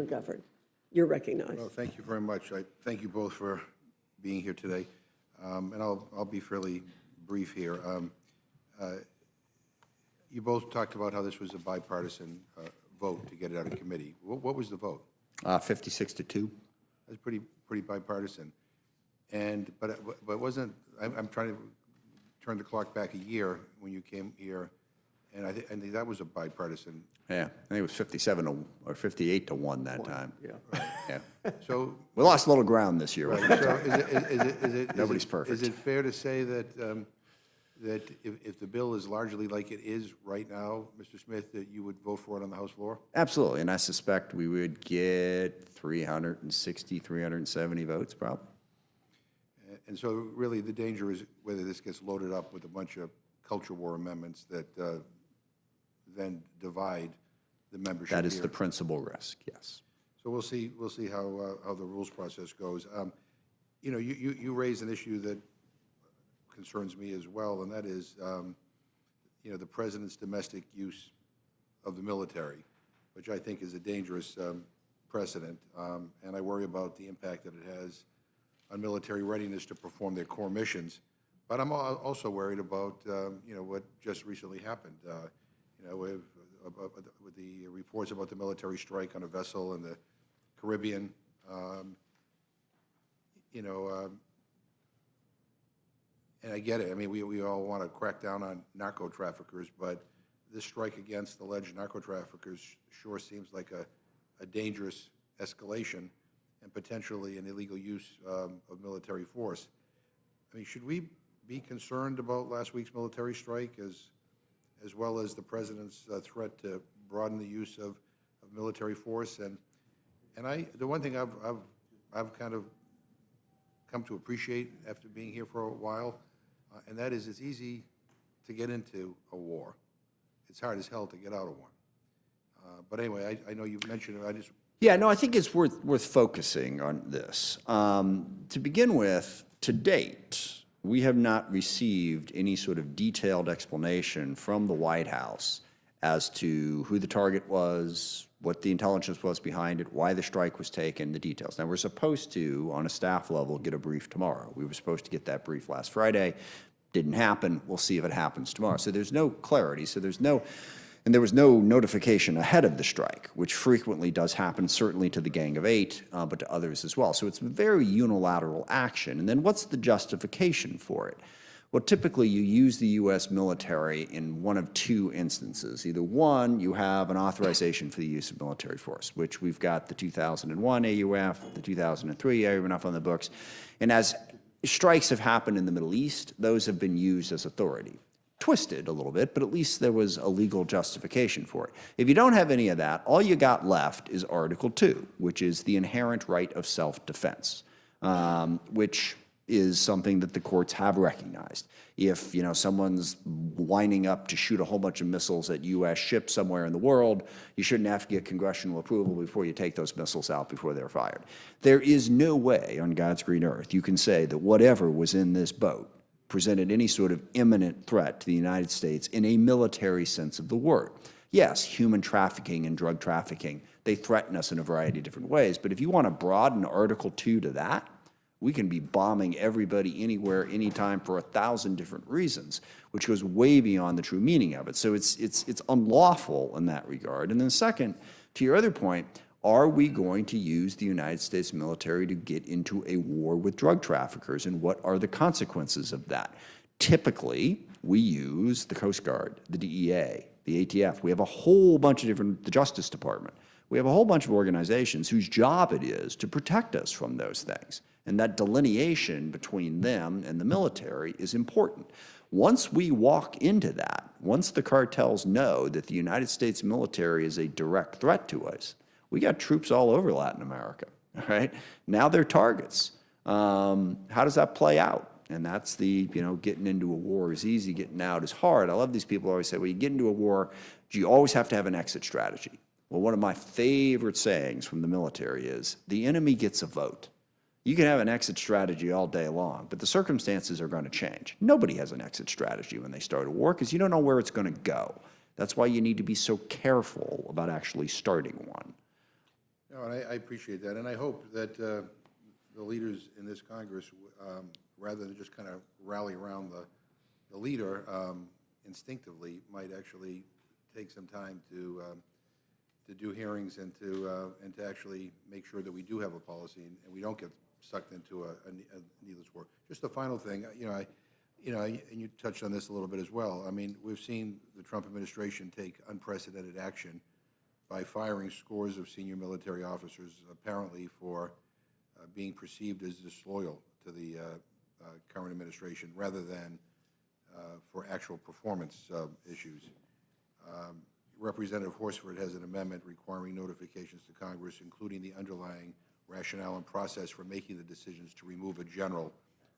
McGovern. You're recognized. Well, thank you very much. I thank you both for being here today, and I'll be fairly brief here. You both talked about how this was a bipartisan vote to get it out of committee. What was the vote? 56-2. That's pretty bipartisan, but wasn't. I'm trying to turn the clock back a year when you came here, and I think that was a bipartisan. Yeah, I think it was 57 or 58-1 that time. Yeah. Yeah. So We lost a little ground this year. right, so Nobody's perfect. Is it fair to say that that if the bill is largely like it is right now, Mr. Smith, that you would vote for it on the House floor? Absolutely, and I suspect we would get 360, 370 votes probably. And so really the danger is whether this gets loaded up with a bunch of culture war amendments that then divide the membership That is here. the principal risk, yes. So we'll see how the rules process goes. You know, you raised an issue that concerns me as well, and that is, you know, the president's domestic use of the military, which I think is a dangerous precedent, and I worry about the impact that it has on military readiness to perform their core missions. But I'm also worried about, you know, what just recently happened. You know, with the reports about the military strike on a vessel in the Caribbean. You know, and I get it. I mean, we all want to crack down on narco traffickers, but this strike against alleged narco traffickers sure seems like a dangerous escalation and potentially an illegal use of military force. I mean, should we be concerned about last week's military strike as well as the president's threat to broaden the use of military force? And the one thing I've kind of come to appreciate after being here for a while, and that is it's easy to get into a war. It's hard as hell to get out of one. But anyway, I know you mentioned it. Yeah, no, I think it's worth focusing on this. To begin with, to date, we have not received any sort of detailed explanation from the White House as to who the target was, what the intelligence was behind it, why the strike was taken, the details. Now, we're supposed to, on a staff level, get a brief tomorrow. We were supposed to get that brief last Friday. Didn't happen. We'll see if it happens tomorrow. So there's no clarity. So there was no notification ahead of the strike, which frequently does happen, certainly to the Gang of Eight, but to others as well. So it's very unilateral action. And then what's the justification for it? Well, typically you use the U.S. military in one of two instances. Either one, you have an authorization for the use of military force, which we've got the 2001 AUF, the 2003 AUF on the books. And as strikes have happened in the Middle East, those have been used as authority. Twisted a little bit, but at least there was a legal justification for it. If you don't have any of that, all you got left is Article 2, which is the inherent right of self-defense, which is something that the courts have recognized. If, you know, someone's lining up to shoot a whole bunch of missiles at U.S. ships somewhere in the world, you shouldn't have to get congressional approval before you take those missiles out before they're fired. There is no way on God's green earth you can say that whatever was in this boat presented any sort of imminent threat to the United States in a military sense of the word. Yes, human trafficking and drug trafficking, they threaten us in a variety of different ways, but if you want to broaden Article 2 to that, we can be bombing everybody anywhere, anytime for 1,000 different reasons, which goes way beyond the true meaning of it. So it's unlawful in that regard. And then second, to your other point, are we going to use the United States military to get into a war with drug traffickers, and what are the consequences of that? Typically, we use the Coast Guard, the DEA, the ATF. We have a whole bunch of different, the Justice Department. We have a whole bunch of organizations whose job it is to protect us from those things. And that delineation between them and the military is important. Once we walk into that, once the cartels know that the United States military is a direct threat to us, we got troops all over Latin America, all right? Now they're targets. How does that play out? And that's the, you know, getting into a war is easy, getting out is hard. I love these people who always say, well, you get into a war, you always have to have an exit strategy. Well, one of my favorite sayings from the military is, the enemy gets a vote. You can have an exit strategy all day long, but the circumstances are going to change. Nobody has an exit strategy when they start a war because you don't know where it's going to go. That's why you need to be so careful about actually starting one. No, and I appreciate that, and I hope that the leaders in this Congress, rather than just kind of rally around the leader instinctively, might actually take some time to do hearings and to actually make sure that we do have a policy and we don't get sucked into a needless war. Just the final thing, and you touched on this a little bit as well. I mean, we've seen the Trump administration take unprecedented action by firing scores of senior military officers, apparently for being perceived as disloyal to the current administration, rather than for actual performance issues. Representative Horsford has an amendment requiring notifications to Congress, including the underlying rationale and process for making the decisions to remove a general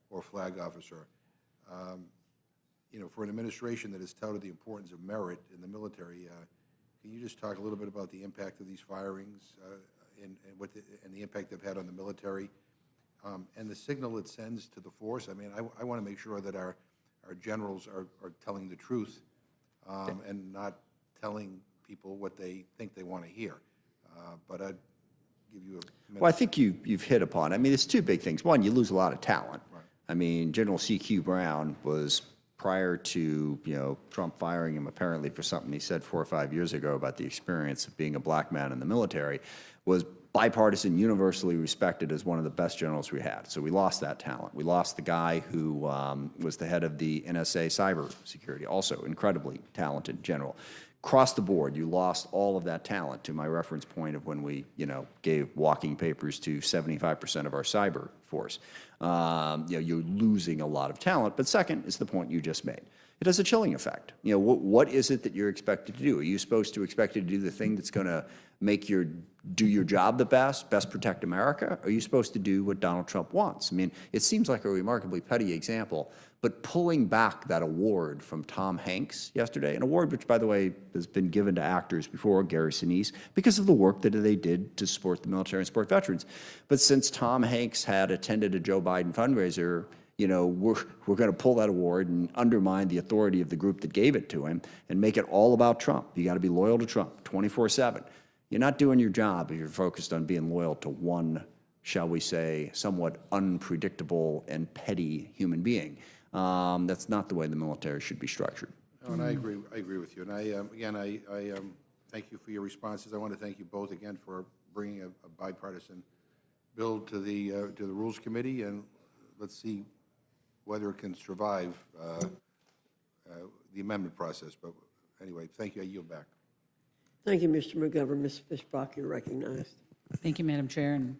or flag officer. For an administration that has touted the importance of merit in the military, can you just talk a little bit about the impact of these firings and the impact they've had on the military and the signal it sends to the force? I mean, I want to make sure that our generals are telling the truth and not telling people what they think they want to hear. But I'd give you a minute. Well, I think you've hit upon, I mean, there's two big things. One, you lose a lot of talent. Right. I mean, General C.Q. Brown was, prior to, Trump firing him apparently for something he said 4 or 5 years ago about the experience of being a black man in the military, was bipartisan, universally respected as one of the best generals we had. So we lost that talent. We lost the guy who was the head of the NSA cyber security, also incredibly talented general. Across the board, you lost all of that talent, to my reference point of when we, gave walking papers to 75% of our cyber force. You're losing a lot of talent. But second is the point you just made. It has a chilling effect. What is it that you're expected to do? Are you supposed to expect to do the thing that's going to make do your job the best protect America? Or are you supposed to do what Donald Trump wants? I mean, it seems like a remarkably petty example, but pulling back that award from Tom Hanks yesterday, an award which, by the way, has been given to actors before, Gary Sinise, because of the work that they did to support the military and support veterans. But since Tom Hanks had attended a Joe Biden fundraiser, we're going to pull that award and undermine the authority of the group that gave it to him and make it all about Trump. You got to be loyal to Trump 24/7. You're not doing your job if you're focused on being loyal to one, shall we say, somewhat unpredictable and petty human being. That's not the way the military should be structured. Oh, and I agree with you. And I thank you for your responses. I want to thank you both again for bringing a bipartisan bill to the Rules Committee, and let's see whether it can survive the amendment process. But anyway, thank you. I yield back. Thank you, Mr. McGovern. Ms. Fishbach, you're recognized. Thank you, Madam Chair, and